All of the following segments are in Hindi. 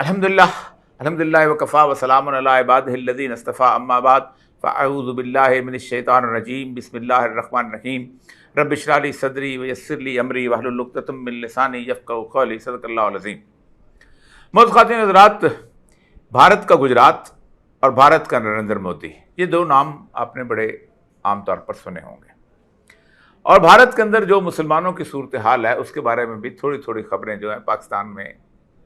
अल्हम्दुलिल्लाह अल्हम्दुलिल्लाह वकफ़ा वसलामुन अला इबादिहिल्लज़ीना इस्तफ़ा अम्मा बाद फ़अऊज़ु बिल्लाहि मिनश्शैतानिर रजीम बिस्मिल्लाहिर रहमानिर रहीम रब्बि इश्रह ली सदरी वयस्सिर ली अमरी वहलुल उक़दतम मिन लिसानी यफ़क़हू क़ौली सदक़ल्लाहुल अज़ीम। मोअज़्ज़ ख़वातीन व हज़रात, भारत का गुजरात और भारत का नरेंद्र मोदी, ये दो नाम आपने बड़े आम तौर पर सुने होंगे। और भारत के अंदर जो मुसलमानों की सूरत हाल है उसके बारे में भी थोड़ी थोड़ी खबरें जो हैं पाकिस्तान में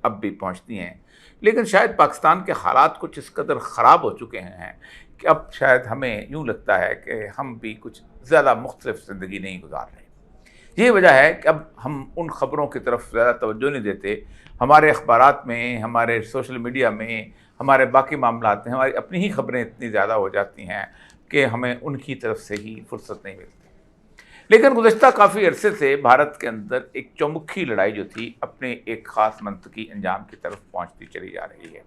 अब भी पहुंचती हैं, लेकिन शायद पाकिस्तान के हालात कुछ इस कदर ख़राब हो चुके हैं कि अब शायद हमें यूँ लगता है कि हम भी कुछ ज़्यादा मुख्तलिफ ज़िंदगी नहीं गुजार रहे। यही वजह है कि अब हम उन ख़बरों की तरफ ज़्यादा तवज्जो नहीं देते। हमारे अखबारात में, हमारे सोशल मीडिया में, हमारे बाकी मामलात में हमारी अपनी ही खबरें इतनी ज़्यादा हो जाती हैं कि हमें उनकी तरफ से ही फुर्सत नहीं मिलती। लेकिन गुज़श्ता काफ़ी अरसे से भारत के अंदर एक चौमुखी लड़ाई जो थी अपने एक ख़ास मंतकी अंजाम की तरफ पहुंचती चली जा रही है।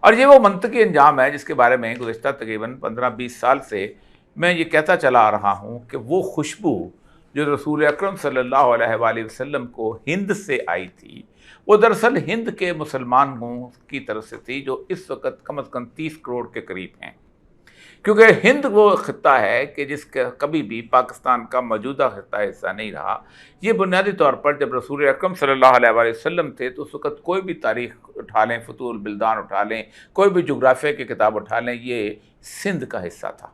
और ये वो मंतकी अंजाम है जिसके बारे में गुज़श्ता तकरीबन 15-20 साल से मैं ये कहता चला आ रहा हूँ कि वो खुशबू जो रसूल अकरम सल्लल्लाहु अलैहि वसल्लम को हिंद से आई थी, वो दरअसल हिंद के मुसलमानों की तरफ से थी जो इस वक्त कम अज़ कम 30 करोड़ के करीब हैं। क्योंकि हिंद वो ख़ित्ता है कि जिसका कभी भी पाकिस्तान का मौजूदा ख़ित्ता हिस्सा नहीं रहा। ये बुनियादी तौर पर जब रसूल अकरम सल्लल्लाहु अलैहि वसल्लम थे तो उस वक़्त कोई भी तारीख़ उठा लें, फतूहुल बिल्दान उठा लें, कोई भी जोग्राफ़िया की किताब उठा लें, ये सिंध का हिस्सा था।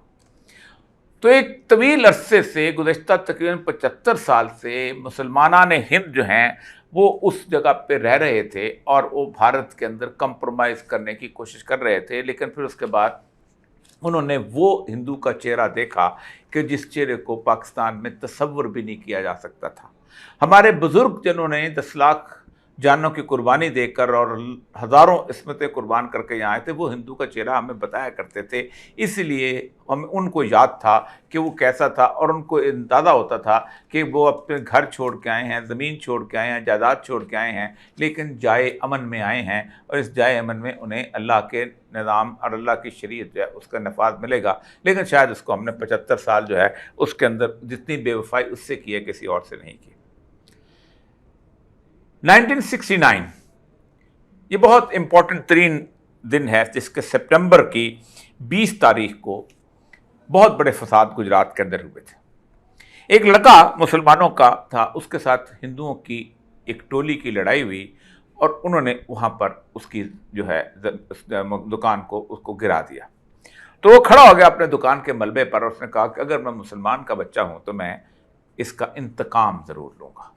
तो एक तवील अरसे से गुज़श्ता तकरीबन 75 साल से मुसलमानान हिंद जो हैं वो उस जगह पे रह रहे थे और वो भारत के अंदर कंप्रोमाइज़ करने की कोशिश कर रहे थे। लेकिन फिर उसके बाद उन्होंने वो हिंदू का चेहरा देखा कि जिस चेहरे को पाकिस्तान में तसव्वुर भी नहीं किया जा सकता था। हमारे बुज़ुर्ग जिन्होंने 10 लाख जानों की कुर्बानी देकर और हज़ारों इस्मतें कुर्बान करके यहाँ आए थे, वो हिंदू का चेहरा हमें बताया करते थे। इसलिए हमें उनको याद था कि वो कैसा था और उनको अंदाज़ा होता था कि वो अपने घर छोड़ के आए हैं, ज़मीन छोड़ के आए हैं, जायदाद छोड़ के आए हैं, लेकिन जाए अमन में आए हैं और इस जाए अमन में उन्हें अल्लाह के निज़ाम और अल्लाह की शरीयत जो है उसका नफाज मिलेगा। लेकिन शायद उसको हमने 75 साल जो है उसके अंदर जितनी बेवफाई उससे की है किसी और से नहीं की। 1969 ये बहुत इम्पोर्टेंट तरीन दिन है जिसके सितंबर की 20 तारीख को बहुत बड़े फसाद गुजरात के अंदर हुए थे। एक लड़का मुसलमानों का था, उसके साथ हिंदुओं की एक टोली की लड़ाई हुई और उन्होंने वहाँ पर उसकी जो है दुकान को उसको गिरा दिया। तो वो खड़ा हो गया अपने दुकान के मलबे पर और उसने कहा कि अगर मैं मुसलमान का बच्चा हूँ तो मैं इसका इंतकाम ज़रूर लूँगा।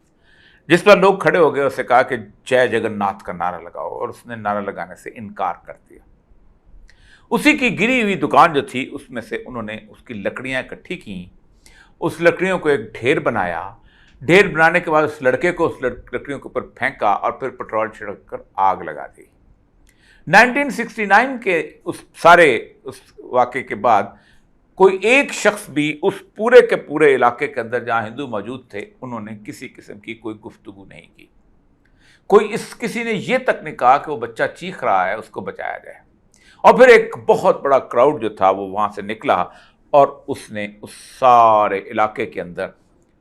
जिस पर लोग खड़े हो गए, उससे कहा कि जय जगन्नाथ का नारा लगाओ, और उसने नारा लगाने से इनकार कर दिया। उसी की गिरी हुई दुकान जो थी उसमें से उन्होंने उसकी लकड़ियां इकट्ठी की, उस लकड़ियों को एक ढेर बनाया। ढेर बनाने के बाद उस लड़के को उस लकड़ियों के ऊपर फेंका और फिर पेट्रोल छिड़क कर आग लगा दी। 1969 के उस वाक़े के बाद कोई एक शख्स भी उस पूरे के पूरे इलाके के अंदर जहाँ हिंदू मौजूद थे उन्होंने किसी किस्म की कोई गुफ्तगू नहीं की। किसी ने ये तक नहीं कहा कि वो बच्चा चीख रहा है उसको बचाया जाए। और फिर एक बहुत बड़ा क्राउड जो था वो वहाँ से निकला और उसने उस सारे इलाके के अंदर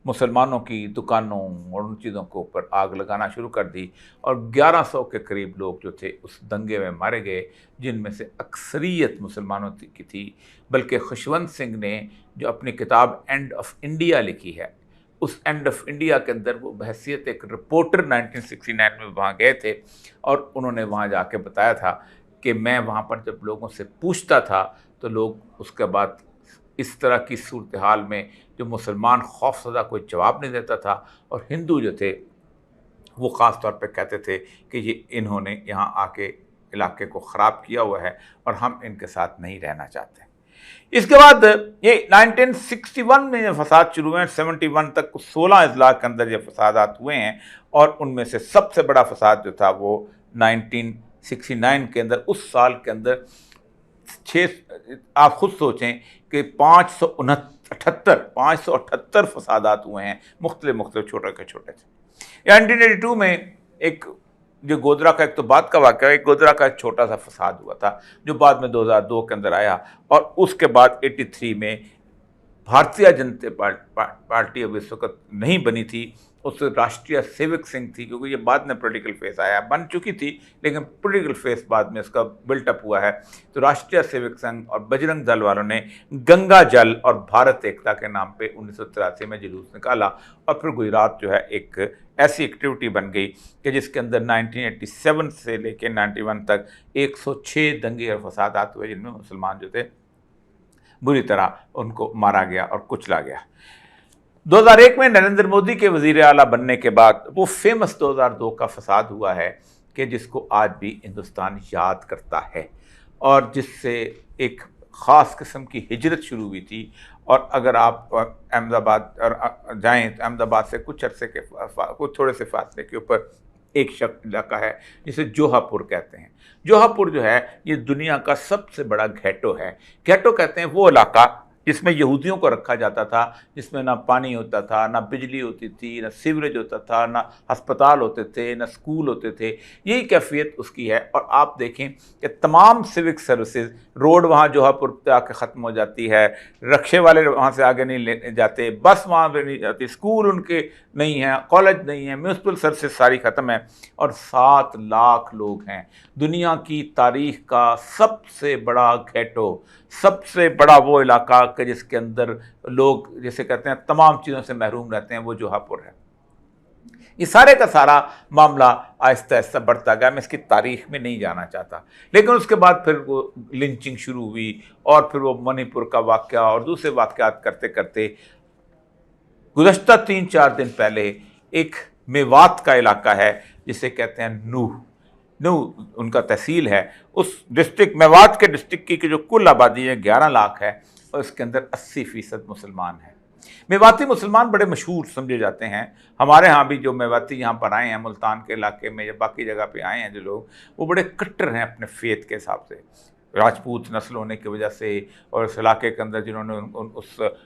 मुसलमानों की दुकानों और उन चीज़ों के ऊपर आग लगाना शुरू कर दी और 1100 के करीब लोग जो थे उस दंगे में मारे गए, जिनमें से अक्सरियत मुसलमानों की थी। बल्कि खुशवंत सिंह ने जो अपनी किताब एंड ऑफ इंडिया लिखी है, उस एंड ऑफ इंडिया के अंदर वो बहैसियत एक रिपोर्टर 1969 में वहाँ गए थे और उन्होंने वहाँ जाके बताया था कि मैं वहाँ पर जब लोगों से पूछता था तो लोग उसके बाद इस तरह की सूरत हाल में जो मुसलमान खौफज़दा कोई जवाब नहीं देता था और हिंदू जो थे वो ख़ास तौर पे कहते थे कि ये इन्होंने यहाँ आके इलाके को ख़राब किया हुआ है और हम इनके साथ नहीं रहना चाहते। इसके बाद ये 1961 में ये फसाद शुरू हुए हैं, 71 तक 16 अजला के अंदर ये फसादात हुए हैं और उनमें से सबसे बड़ा फसाद जो था वो 1969 के अंदर, उस साल के अंदर आप खुद सोचें कि 578 फसादात हुए हैं, मुख्तलिफ छोटे के छोटे थे। 1982 में एक जो गोधरा का, एक तो बाद का वाक़या, एक गोधरा का एक छोटा सा फसाद हुआ था जो बाद में 2002 के अंदर आया और उसके बाद 83 में भारतीय जनता पार्टी अब इस वक्त नहीं बनी थी उस राष्ट्रीय सेवक संघ थी, क्योंकि ये बाद में पॉलिटिकल फेस आया, बन चुकी थी लेकिन पॉलिटिकल फेस बाद में उसका बिल्टअप हुआ है। तो राष्ट्रीय सेवक संघ और बजरंग दल वालों ने गंगा जल और भारत एकता के नाम पे 1983 में जुलूस निकाला, और फिर गुजरात जो है एक ऐसी एक्टिविटी बन गई कि जिसके अंदर 1987 से लेकर 91 तक 106 दंगे और फसादात हुए, जिनमें मुसलमान जो थे बुरी तरह उनको मारा गया और कुचला गया। 2001 में नरेंद्र मोदी के वजीर आला बनने के बाद वो फेमस 2002 का फसाद हुआ है कि जिसको आज भी हिंदुस्तान याद करता है, और जिससे एक ख़ास किस्म की हिजरत शुरू हुई थी। और अगर आप अहमदाबाद और जाएँ तो अहमदाबाद से कुछ अरसे के कुछ थोड़े से फासले के ऊपर एक शख्स इलाका है जिसे जोहापुर कहते हैं। जोहापुर जो है ये दुनिया का सबसे बड़ा घेटो है। घेटो कहते हैं वो इलाका जिसमें यहूदियों को रखा जाता था, जिसमें ना पानी होता था, ना बिजली होती थी, ना सीवरेज होता था, ना अस्पताल होते थे, ना स्कूल होते थे। यही कैफियत उसकी है। और आप देखें कि तमाम सिविक सर्विसेज, रोड वहाँ जोहापुर पे आके ख़त्म हो जाती है, रक्शे वाले वहाँ से आगे नहीं ले जाते, बस वहाँ पे नहीं जाती, स्कूल उनके नहीं हैं, कॉलेज नहीं है, म्यूनसिपल सर्विसेज सारी ख़त्म है, और 7 लाख लोग हैं। दुनिया की तारीख का सबसे बड़ा घेटो, सबसे बड़ा वो इलाका कि जिसके अंदर लोग जैसे कहते हैं तमाम चीज़ों से महरूम रहते हैं, वो जोहापुर है। ये सारे का सारा मामला आहिस्ता आहिस्ता बढ़ता गया। मैं इसकी तारीख में नहीं जाना चाहता, लेकिन उसके बाद फिर वो लिंचिंग शुरू हुई, और फिर वो मणिपुर का वाक़या और दूसरे वाक़यात करते करते गुज़श्ता 3-4 दिन पहले एक मेवात का इलाका है जिसे कहते हैं नूह उनका तहसील है। उस डिस्ट्रिक्ट मेवात के डिस्ट्रिक्ट की जो कुल आबादी है 11 लाख है, और इसके अंदर 80% मुसलमान हैं। मेवाती मुसलमान बड़े मशहूर समझे जाते हैं। हमारे यहाँ भी जो मेवाती यहाँ पर आए हैं, मुल्तान के इलाके में या बाकी जगह पे आए हैं जो लोग, वो बड़े कट्टर हैं अपने फेथ के हिसाब से, राजपूत नस्ल होने की वजह से, और इस इलाके के अंदर जिन्होंने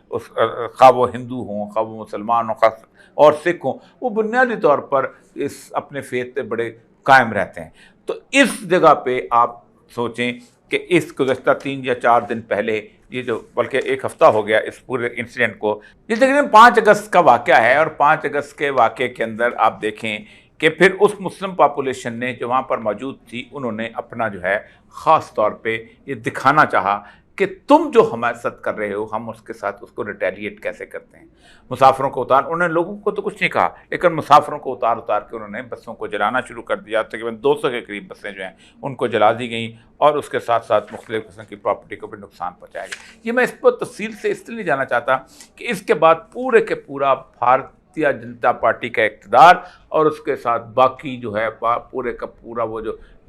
उस खा वो हिंदू हों, खा वो मुसलमान हों, और सिख हों, वो बुनियादी तौर पर इस अपने फेथ पे बड़े कायम रहते हैं। तो इस जगह पे आप सोचें कि इस गुज़श्ता 3 या 4 दिन पहले, ये जो बल्कि 1 हफ़्ता हो गया इस पूरे इंसिडेंट को, ये तकरीबन 5 अगस्त का वाक़या है। और 5 अगस्त के वाक़े के अंदर आप देखें कि फिर उस मुस्लिम पॉपुलेशन ने जो वहाँ पर मौजूद थी, उन्होंने अपना जो है ख़ास तौर पे ये दिखाना चाहा कि तुम जो हमारे साथ कर रहे हो, हम उसके साथ उसको रिटेलिएट कैसे करते हैं। मुसाफिरों को उतार, उन्होंने लोगों को तो कुछ नहीं कहा, लेकिन मुसाफिरों को उतार के उन्होंने बसों को जलाना शुरू कर दिया। तकरीबन 200 के करीब बसें जो हैं उनको जला दी गई, और उसके साथ साथ मुख्तलिफ़ किस्म की प्रॉपर्टी को भी नुकसान पहुँचाया गया। ये मैं इस पर तफसील से इसलिए नहीं जाना चाहता कि इसके बाद पूरे के पूरा भारतीय जनता पार्टी का इक़्तिदार और उसके साथ बाकी जो है पूरे का पूरा वो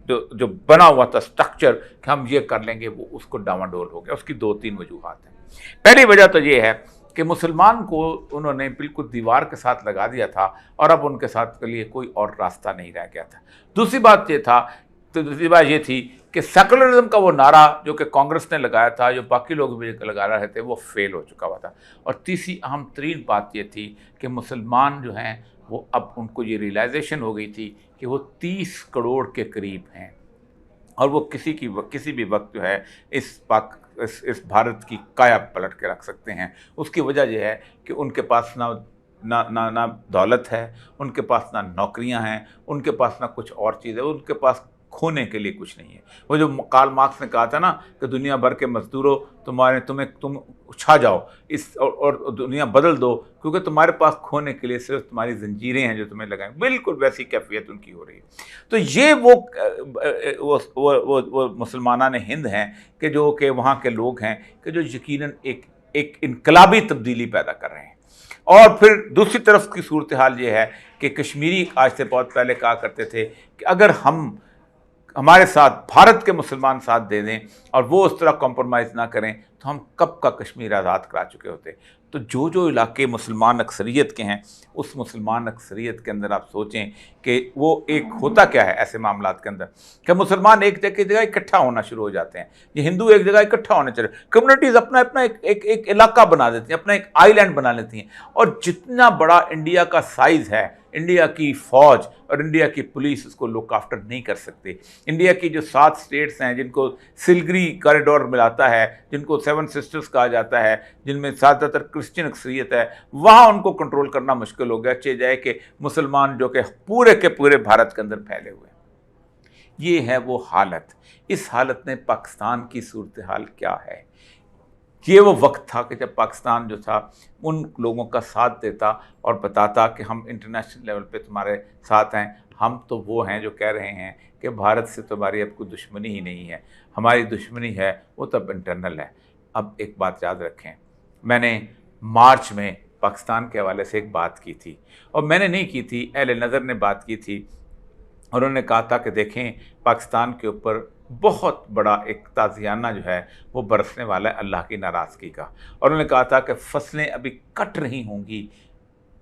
जो बना हुआ था स्ट्रक्चर कि हम ये कर लेंगे, वो उसको डामाडोल हो गया। उसकी 2-3 वजूहात हैं। पहली वजह तो ये है कि मुसलमान को उन्होंने बिल्कुल दीवार के साथ लगा दिया था, और अब उनके साथ के लिए कोई और रास्ता नहीं रह गया था। दूसरी बात ये थी कि सेकुलरिज्म का वो नारा जो कि कांग्रेस ने लगाया था, जो बाकी लोग भी लगा रहे थे, वो फेल हो चुका हुआ था। और तीसरी अहम तरीन बात ये थी कि मुसलमान जो हैं वो अब उनको ये रियलाइजेशन हो गई थी कि वो 30 करोड़ के करीब हैं, और वो किसी भी वक्त जो है इस भारत की काया पलट के रख सकते हैं। उसकी वजह यह है कि उनके पास ना दौलत है, उनके पास ना नौकरियां हैं, उनके पास ना कुछ और चीज़ है, उनके पास खोने के लिए कुछ नहीं है। वो जो कार्ल मार्क्स ने कहा था ना कि दुनिया भर के मजदूरों तुम छा जाओ और दुनिया बदल दो, क्योंकि तुम्हारे पास खोने के लिए सिर्फ तुम्हारी जंजीरें हैं जो तुम्हें लगाएं। बिल्कुल वैसी कैफियत उनकी हो रही है। तो ये वो मुसलमाना ने हिंद हैं कि जो कि वहाँ के लोग हैं कि जो यकीनन एक इनकलाबी तब्दीली पैदा कर रहे हैं। और फिर दूसरी तरफ की सूरत हाल ये है कि कश्मीरी आज से बहुत पहले कहा करते थे कि अगर हमारे साथ भारत के मुसलमान साथ दे दें और वो उस तरह कॉम्प्रोमाइज़ ना करें, तो हम कब का कश्मीर आज़ाद करा चुके होते। तो जो इलाके मुसलमान अक्सरियत के हैं, उस मुसलमान अक्सरियत के अंदर आप सोचें कि वो एक होता क्या है ऐसे मामलात के अंदर कि मुसलमान एक जगह इकट्ठा होना शुरू हो जाते हैं, ये हिंदू एक जगह इकट्ठा होने चाहिए, कम्युनिटीज़ अपना एक इलाका बना देती हैं, अपना एक आइलैंड बना लेती हैं। और जितना बड़ा इंडिया का साइज़ है, इंडिया की फ़ौज और इंडिया की पुलिस उसको लुक आफ्टर नहीं कर सकते। इंडिया की जो 7 स्टेट्स हैं जिनको सिलगरी कॉरिडोर मिलाता है, जिनको 7 सिस्टर्स कहा जाता है, जिनमें ज़्यादातर क्रिश्चियन अक्सरियत है, वहाँ उनको कंट्रोल करना मुश्किल हो गया, चाहे जाए कि मुसलमान जो कि पूरे के पूरे भारत के अंदर फैले हुए हैं। ये है वो हालत। इस हालत में पाकिस्तान की सूरत हाल क्या है? ये वो वक्त था कि जब पाकिस्तान जो था उन लोगों का साथ देता और बताता कि हम इंटरनेशनल लेवल पे तुम्हारे साथ हैं। हम तो वो हैं जो कह रहे हैं कि भारत से तुम्हारी अब कोई दुश्मनी ही नहीं है, हमारी दुश्मनी है वो तब इंटरनल है। अब एक बात याद रखें, मैंने मार्च में पाकिस्तान के हवाले से एक बात की थी, और मैंने नहीं की थी, अहले नज़र ने बात की थी। उन्होंने कहा था कि देखें, पाकिस्तान के ऊपर बहुत बड़ा एक ताज़ियाना जो है वो बरसने वाला है अल्लाह की नाराज़गी का। और उन्होंने कहा था कि फसलें अभी कट रही होंगी,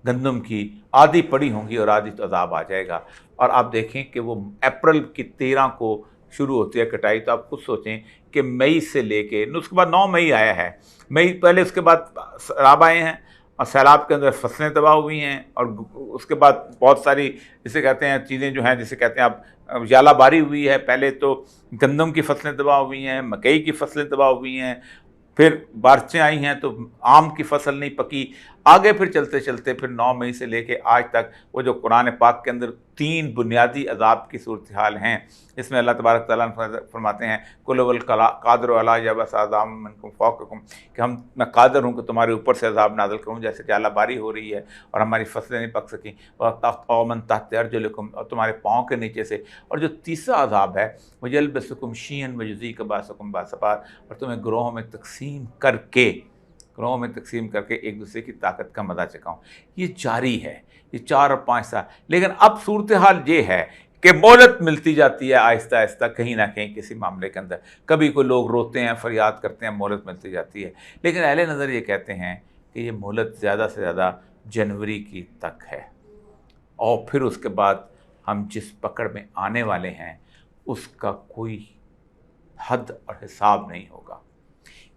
गंदम की आधी पड़ी होंगी और आधी तो अज़ाब आ जाएगा। और आप देखें कि वो अप्रैल की 13 को शुरू होती है कटाई, तो आप खुद सोचें कि मई से लेके उसके बाद 9 मई आया है, मई पहले, उसके बाद सैलाब आए हैं और सैलाब के अंदर फसलें तबाह हुई हैं, और उसके बाद बहुत सारी जिसे कहते हैं चीज़ें जो हैं, जिसे कहते हैं आप यालाबारी हुई है। पहले तो गंदम की फसलें तबाह हुई हैं, मकई की फसलें तबाह हुई हैं, फिर बारिशें आई हैं तो आम की फसल नहीं पकी। आगे फिर चलते चलते फिर 9 मई से लेके आज तक वो जो कुरान पाक के अंदर 3 बुनियादी अज़ाब की सूरत हाल हैं, इसमें अल्लाह तबारक तआला फरमाते हैं कुल वल कादिर अला यबअस अज़ाब मिनकुम फौककुम, कि मैं कादिर हूँ कि तुम्हारे ऊपर से अज़ाब नाज़िल करूँ, जैसे जालाबारी हो रही है और हमारी फसलें नहीं पक सकें, मन तहत अर्जुलिकुम, और तुम्हारे पाँव के नीचे से। और जो तीसरा अज़ाब है वो यल्बसुकुम शियन व युज़ीक़ बासकुम बासबार, और तुम्हें ग्रोहों में तकसीम करके एक दूसरे की ताकत का मज़ा चखाऊँ। ये जारी है, ये 4 और 5 साल। लेकिन अब सूरत हाल ये है कि मोहलत मिलती जाती है आहिस्ता आहिस्ता, कहीं ना कहीं किसी मामले के अंदर। कभी कोई लोग रोते हैं, फरियाद करते हैं, मोहलत मिलती जाती है। लेकिन अहले नज़र ये कहते हैं कि ये मोहलत ज़्यादा से ज़्यादा जनवरी की तक है, और फिर उसके बाद हम जिस पकड़ में आने वाले हैं उसका कोई हद और हिसाब नहीं होगा।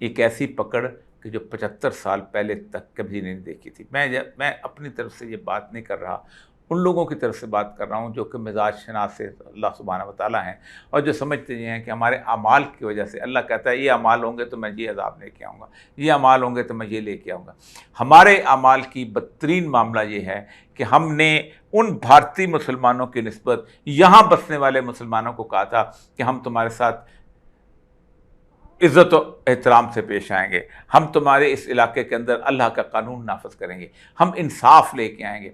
एक ऐसी पकड़ कि जो 75 साल पहले तक कभी नहीं देखी थी। मैं अपनी तरफ से ये बात नहीं कर रहा, उन लोगों की तरफ से बात कर रहा हूँ जो कि मिजाज शनास अल्लाह सुब्हानहू व तआला हैं, और जो समझते हैं कि हमारे अमाल की वजह से अल्लाह कहता है ये अमाल होंगे तो मैं ये अज़ाब लेके आऊँगा, ये अमाल होंगे तो मैं ये लेके आऊँगा। हमारे अमाल की बदतरीन मामला ये है कि हमने उन भारतीय मुसलमानों की निस्बत यहाँ बसने वाले मुसलमानों को कहा था कि हम तुम्हारे साथ इज़्ज़त और एहतराम से पेश आएंगे, हम तुम्हारे इस इलाके के अंदर अल्लाह का कानून नाफिज करेंगे, हम इंसाफ लेके आएंगे।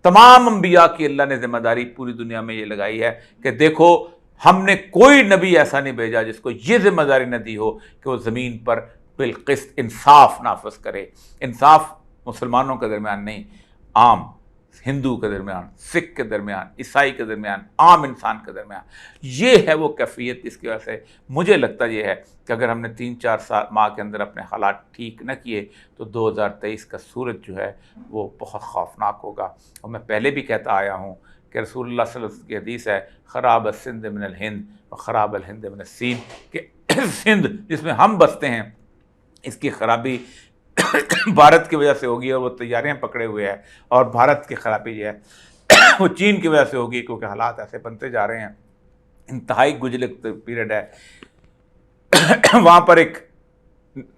तमाम अंबिया की अल्लाह ने जिम्मेदारी पूरी दुनिया में ये लगाई है कि देखो, हमने कोई नबी ऐसा नहीं भेजा जिसको ये जिम्मेदारी न दी हो कि वो ज़मीन पर बिलकिस्त इंसाफ नाफिज करे। इंसाफ मुसलमानों के दरमियान नहीं, आम हिंदू के दरमियान, सिख के दरमियान, ईसाई के दरमियान, आम इंसान के दरमियान। ये है वो कैफियत, इसकी वजह से मुझे लगता ये है कि अगर हमने 3-4 माह के अंदर अपने हालात ठीक न किए तो 2023 का सूरज जो है वो बहुत खौफनाक होगा। और मैं पहले भी कहता आया हूँ कि रसूलुल्लाह सल्लल्लाहु अलैहि वसल्लम की हदीस है, ख़राब सिंध मिनल हिंद व ख़राब अल हिंद मिनल सीन, कि सिंध जिसमें हम बसते हैं इसकी ख़राबी भारत की वजह से होगी, और वो तैयारियां पकड़े हुए हैं, और भारत की खराबी जो है वो चीन की वजह से होगी, क्योंकि हालात ऐसे बनते जा रहे हैं। इंतहाई गुजलक पीरियड है वहाँ पर एक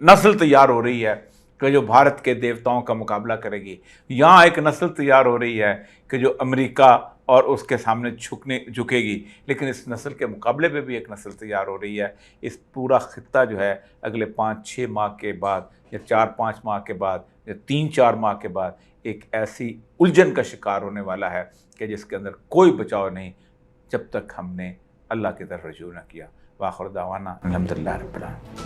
नस्ल तैयार हो रही है कि जो भारत के देवताओं का मुकाबला करेगी। यहाँ एक नस्ल तैयार हो रही है कि जो अमेरिका और उसके सामने झुकेगी। लेकिन इस नस्ल के मुकाबले पे भी एक नस्ल तैयार हो रही है। इस पूरा खित्ता जो है अगले 5-6 माह के बाद, या 4-5 माह के बाद, या 3-4 माह के बाद एक ऐसी उलझन का शिकार होने वाला है कि जिसके अंदर कोई बचाव नहीं, जब तक हमने अल्लाह की तरफ रजू न किया। वाखिर दावाना अल्हम्दुलिल्लाह रब्बिल आलमीन।